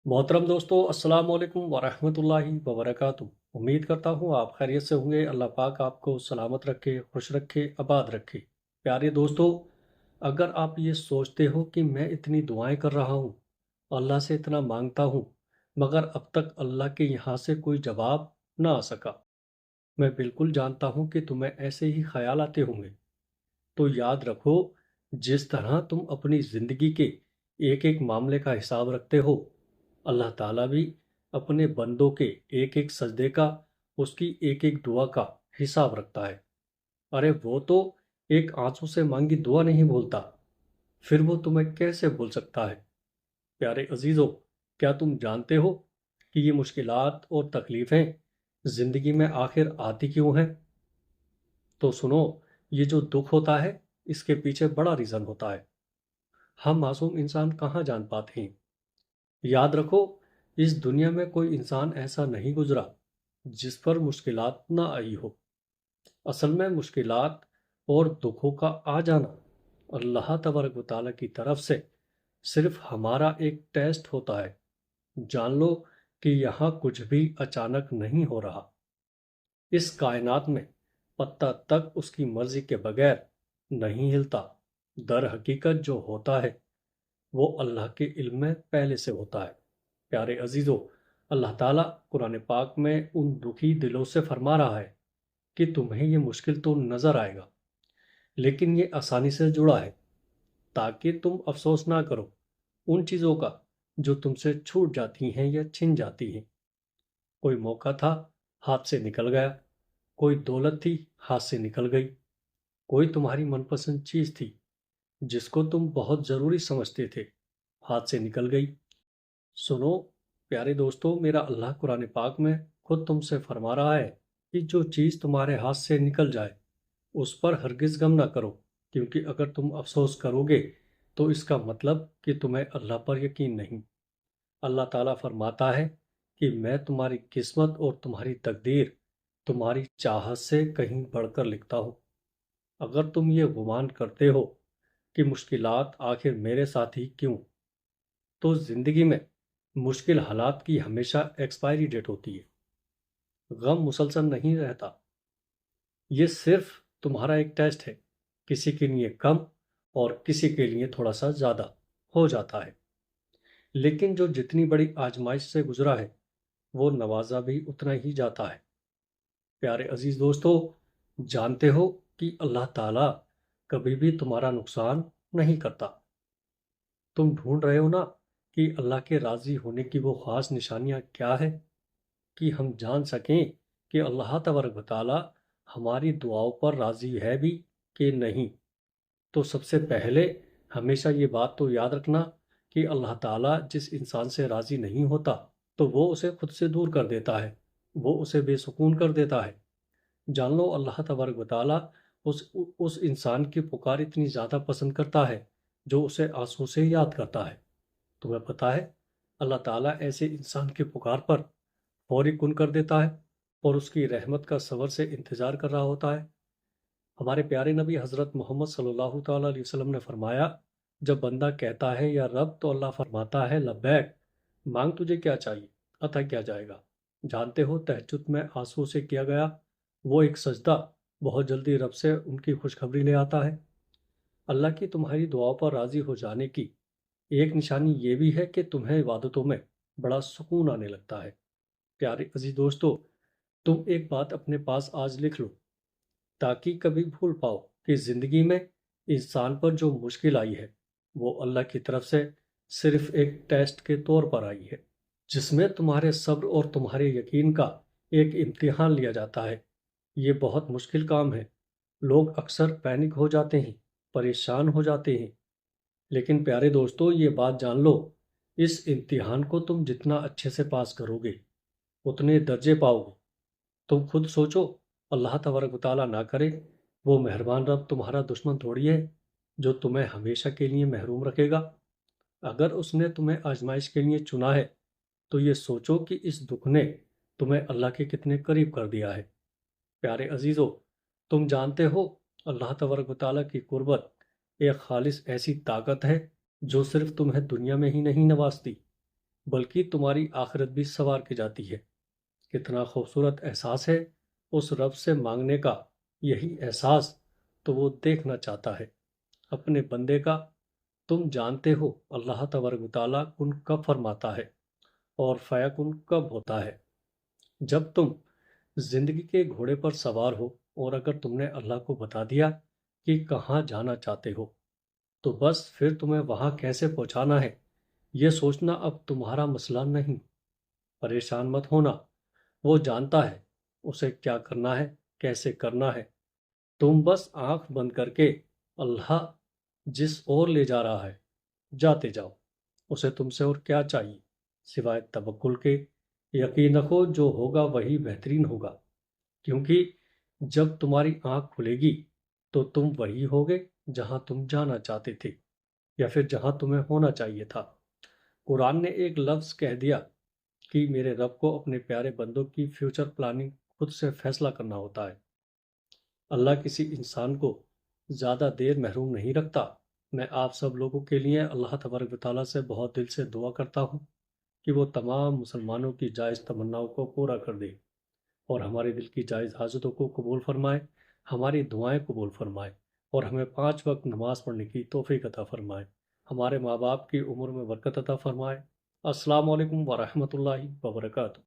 मोहतरम दोस्तों, अस्सलाम वालेकुम वरहमतुल्लाहि वबरकातुहू। उम्मीद करता हूँ आप खैरियत से होंगे। अल्लाह पाक आपको सलामत रखे, खुश रखे, आबाद रखे। प्यारे दोस्तों, अगर आप ये सोचते हो कि मैं इतनी दुआएं कर रहा हूँ, अल्लाह से इतना मांगता हूँ, मगर अब तक अल्लाह के यहाँ से कोई जवाब ना आ सका, मैं बिल्कुल जानता हूँ कि तुम्हें ऐसे ही ख्याल आते होंगे। तो याद रखो, जिस तरह तुम अपनी ज़िंदगी के एक एक मामले का हिसाब रखते हो, अल्लाह ताला भी अपने बंदों के एक एक सजदे का, उसकी एक एक दुआ का हिसाब रखता है। अरे वो तो एक आंसू से मांगी दुआ नहीं बोलता, फिर वो तुम्हें कैसे बोल सकता है? प्यारे अजीज़ों, क्या तुम जानते हो कि ये मुश्किलात और तकलीफ़ें ज़िंदगी में आखिर आती क्यों हैं? तो सुनो, ये जो दुख होता है, इसके पीछे बड़ा रीज़न होता है। हम मासूम इंसान कहाँ जान पाते हैं। याद रखो, इस दुनिया में कोई इंसान ऐसा नहीं गुजरा जिस पर मुश्किलात ना आई हो। असल में मुश्किलात और दुखों का आ जाना अल्लाह तबारक व तआला की तरफ से सिर्फ हमारा एक टेस्ट होता है। जान लो कि यहाँ कुछ भी अचानक नहीं हो रहा। इस कायनात में पत्ता तक उसकी मर्जी के बगैर नहीं हिलता। दर हकीकत जो होता है वो अल्लाह के इल्म में पहले से होता है। प्यारे अजीज़ों, अल्लाह ताला कुरान पाक में उन दुखी दिलों से फरमा रहा है कि तुम्हें ये मुश्किल तो नज़र आएगा, लेकिन ये आसानी से जुड़ा है, ताकि तुम अफसोस ना करो उन चीज़ों का जो तुमसे छूट जाती हैं या छिन जाती हैं। कोई मौका था, हाथ से निकल गया। कोई दौलत थी, हाथ से निकल गई। कोई तुम्हारी मनपसंद चीज़ थी जिसको तुम बहुत ज़रूरी समझते थे, हाथ से निकल गई। सुनो प्यारे दोस्तों, मेरा अल्लाह कुरान पाक में खुद तुमसे फरमा रहा है कि जो चीज़ तुम्हारे हाथ से निकल जाए उस पर हरगिज़ गम ना करो, क्योंकि अगर तुम अफसोस करोगे तो इसका मतलब कि तुम्हें अल्लाह पर यकीन नहीं। अल्लाह ताला फरमाता है कि मैं तुम्हारी किस्मत और तुम्हारी तकदीर तुम्हारी चाहत से कहीं बढ़कर लिखता हूँ। अगर तुम ये गुमान करते हो कि मुश्किलात आखिर मेरे साथ ही क्यों, तो ज़िंदगी में मुश्किल हालात की हमेशा एक्सपायरी डेट होती है। गम मुसलसल नहीं रहता, ये सिर्फ तुम्हारा एक टेस्ट है। किसी के लिए कम और किसी के लिए थोड़ा सा ज़्यादा हो जाता है, लेकिन जो जितनी बड़ी आजमाइश से गुजरा है वो नवाजा भी उतना ही जाता है। प्यारे अजीज दोस्तों, जानते हो कि अल्लाह ताला कभी भी तुम्हारा नुकसान नहीं करता। तुम ढूंढ रहे हो ना कि अल्लाह के राज़ी होने की वो ख़ास निशानियाँ क्या है, कि हम जान सकें कि अल्लाह तबारक व तआला हमारी दुआओं पर राज़ी है भी कि नहीं। तो सबसे पहले हमेशा ये बात तो याद रखना कि अल्लाह ताला जिस इंसान से राज़ी नहीं होता, तो वो उसे खुद से दूर कर देता है, वो उसे बेसुकून कर देता है। जान लो, अल्लाह तबारक व तआला उस इंसान की पुकार इतनी ज़्यादा पसंद करता है जो उसे आंसू से याद करता है। तुम्हें पता है, अल्लाह ताला ऐसे इंसान की पुकार पर फौरी कुन कर देता है और उसकी रहमत का सब्र से इंतज़ार कर रहा होता है। हमारे प्यारे नबी हज़रत मोहम्मद सल्लल्लाहु ताला अलैहि वसल्लम ने फरमाया, जब बंदा कहता है या रब, तो अल्लाह फरमाता है लब्बैक, मांग तुझे क्या चाहिए, अता क्या जाएगा। जानते हो, तहज्जुद में आंसू से किया गया वो एक सजदा बहुत जल्दी रब से उनकी खुशखबरी ले आता है। अल्लाह की तुम्हारी दुआओं पर राज़ी हो जाने की एक निशानी ये भी है कि तुम्हें इबादतों में बड़ा सुकून आने लगता है। प्यारे अजीज दोस्तों, तुम एक बात अपने पास आज लिख लो, ताकि कभी भूल पाओ कि ज़िंदगी में इंसान पर जो मुश्किल आई है वो अल्लाह की तरफ से सिर्फ एक टेस्ट के तौर पर आई है, जिसमें तुम्हारे सब्र और तुम्हारे यकीन का एक इम्तिहान लिया जाता है। ये बहुत मुश्किल काम है। लोग अक्सर पैनिक हो जाते हैं, परेशान हो जाते हैं, लेकिन प्यारे दोस्तों, ये बात जान लो, इस इम्तिहान को तुम जितना अच्छे से पास करोगे उतने दर्जे पाओगे। तुम खुद सोचो, अल्लाह तबारक व तआला ना करे, वो मेहरबान रब तुम्हारा दुश्मन थोड़ी है जो तुम्हें हमेशा के लिए महरूम रखेगा। अगर उसने तुम्हें आजमाइश के लिए चुना है, तो ये सोचो कि इस दुख ने तुम्हें अल्लाह के कितने करीब कर दिया है। प्यारे अजीज़ों, तुम जानते हो, अल्लाह तबारक व तआला की कुर्बत एक खालिस ऐसी ताकत है जो सिर्फ तुम्हें दुनिया में ही नहीं नवाजती, بلکہ تمہاری آخرت بھی سنوار کی جاتی ہے۔ کتنا خوبصورت احساس ہے اس رب سے مانگنے کا۔ یہی احساس تو وہ دیکھنا چاہتا ہے اپنے بندے کا۔ تم جانتے ہو اللہ تبارک و تعالیٰ کن کب فرماتا ہے اور فیکن کب ہوتا ہے۔ جب تم زندگی کے گھوڑے پر سوار ہو اور اگر تم نے اللہ کو بتا دیا کہ کہاں جانا چاہتے ہو، تو بس پھر تمہیں وہاں کیسے پہنچانا ہے یہ سوچنا اب تمہارا مسئلہ نہیں۔ پریشان مت ہونا، وہ جانتا ہے اسے کیا کرنا ہے، کیسے کرنا ہے۔ تم بس آنکھ بند کر کے اللہ جس اور لے جا رہا ہے جاتے جاؤ۔ اسے تم سے اور کیا چاہیے سوائے توکل کے۔ یقین رکھو جو ہوگا وہی بہترین ہوگا، کیونکہ جب تمہاری آنکھ کھلے گی تو تم وہی ہوگے جہاں تم جانا چاہتے تھے یا پھر جہاں تمہیں ہونا چاہیے تھا۔ قرآن نے ایک لفظ کہہ دیا کہ میرے رب کو اپنے پیارے بندوں کی فیوچر پلاننگ خود سے فیصلہ کرنا ہوتا ہے۔ اللہ کسی انسان کو زیادہ دیر محروم نہیں رکھتا۔ میں آپ سب لوگوں کے لیے اللہ تبارک و تعالیٰ سے بہت دل سے دعا کرتا ہوں کہ وہ تمام مسلمانوں کی جائز تمناؤں کو پورا کر دے اور ہمارے دل کی جائز حاجتوں کو قبول فرمائے، ہماری دعائیں قبول فرمائے اور ہمیں 5 وقت نماز پڑھنے کی توفیق عطا فرمائے، ہمارے ماں باپ کی عمر میں برکت عطا فرمائے۔ السلام علیکم ورحمۃ اللہ وبرکاتہ۔